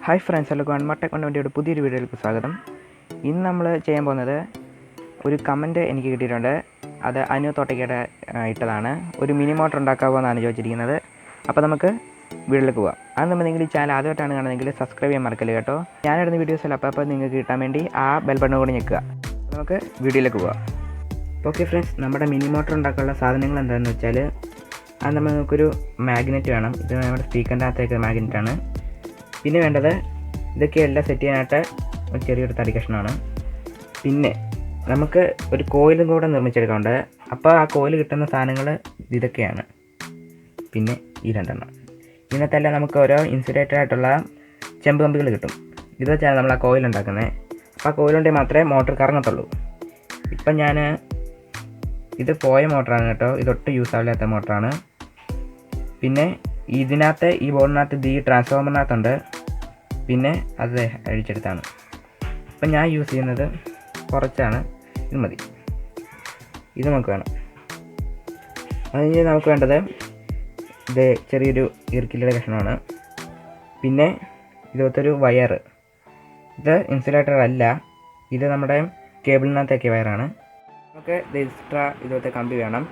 Hi friends, എല്ലാവർക്കും അൺമോർടെക് വണ്ടിയുടെ പുതിയൊരു വീഡിയോയിലേക്ക് സ്വാഗതം. ഇന്ന് നമ്മൾ ചെയ്യാൻ പോകുന്നത് ഒരു കമൻറ്റ് എനിക്ക് കിട്ടിയിട്ടുണ്ട്. അത് അനു തോട്ടയ്ക്കയുടെ ഇട്ടതാണ്. ഒരു മിനി മോട്ടർ ഉണ്ടാക്കാമോ എന്നാണ് ചോദിച്ചിരിക്കുന്നത്. അപ്പോൾ നമുക്ക് വീഡിയോയിലേക്ക് പോകാം. അത് നമ്മൾ നിങ്ങൾ ഈ ചാനൽ ആദ്യമായിട്ടാണ് കാണുന്നതെങ്കിൽ സബ്സ്ക്രൈബ് ചെയ്യാൻ മറക്കല്ലേ കേട്ടോ. ഞാനിടുന്ന വീഡിയോസിൽ അപ്പോൾ നിങ്ങൾക്ക് കിട്ടാൻ വേണ്ടി ആ ബെൽ ബട്ടൺ കൂടി ഞെക്കുക. നമുക്ക് വീഡിയോയിലേക്ക് പോകാം. ഓക്കെ ഫ്രണ്ട്സ്, നമ്മുടെ മിനി മോട്ടർ ഉണ്ടാക്കാനുള്ള സാധനങ്ങൾ എന്താണെന്ന് വെച്ചാൽ അത് നമുക്കൊരു മാഗ്നറ്റ് വേണം. ഇത് നമ്മുടെ സ്പീക്കറിൻ്റെ അകത്തേക്ക് മാഗ്നറ്റാണ്. പിന്നെ വേണ്ടത് ഇതൊക്കെ എല്ലാം സെറ്റ് ചെയ്യാനായിട്ട് ഒരു ചെറിയൊരു തടി കഷ്ണമാണ്. പിന്നെ നമുക്ക് ഒരു കോയിലും കൂടെ നിർമ്മിച്ചെടുക്കാറുണ്ട്. അപ്പോൾ ആ കോയിൽ കിട്ടുന്ന സാധനങ്ങൾ ഇതൊക്കെയാണ്. പിന്നെ ഈ രണ്ടെണ്ണം. ഇന്നത്തെല്ലാം നമുക്ക് ഓരോ ഇൻസുലേറ്റഡ് ആയിട്ടുള്ള ചെമ്പ് കമ്പികൾ കിട്ടും. ഇത് വെച്ചാണ് നമ്മൾ ആ കോയിൽ ഉണ്ടാക്കുന്നത്. അപ്പോൾ ആ കോയിലുണ്ടെങ്കിൽ മാത്രമേ മോട്ടർ കറങ്ങത്തുള്ളൂ. ഇപ്പം ഞാൻ ഇത് പോയ മോട്ടറാണ് കേട്ടോ. ഇതൊട്ടും യൂസ് ആവില്ലാത്ത മോട്ടറാണ്. പിന്നെ ഇതിനകത്ത് ഈ ബോർഡിനകത്ത് ഈ ട്രാൻസ്ഫോമറിനകത്തുണ്ട്. പിന്നെ അത് അഴിച്ചെടുത്താണ്. ഇപ്പം ഞാൻ യൂസ് ചെയ്യുന്നത് കുറച്ചാണ്. ഇത് മതി. ഇത് നമുക്ക് വേണം. അത് കഴിഞ്ഞ് നമുക്ക് വേണ്ടത് ഇത് ചെറിയൊരു ഇറുക്കിലുള്ള കഷ്ണമാണ്. പിന്നെ ഇതുപോലത്തൊരു വയർ. ഇത് ഇൻസുലേറ്റർ അല്ല, ഇത് നമ്മുടെ കേബിളിനകത്തേക്ക് വയറാണ്. നമുക്ക് ഇത് എക്സ്ട്രാ ഇതുപോലത്തെ കമ്പി വേണം.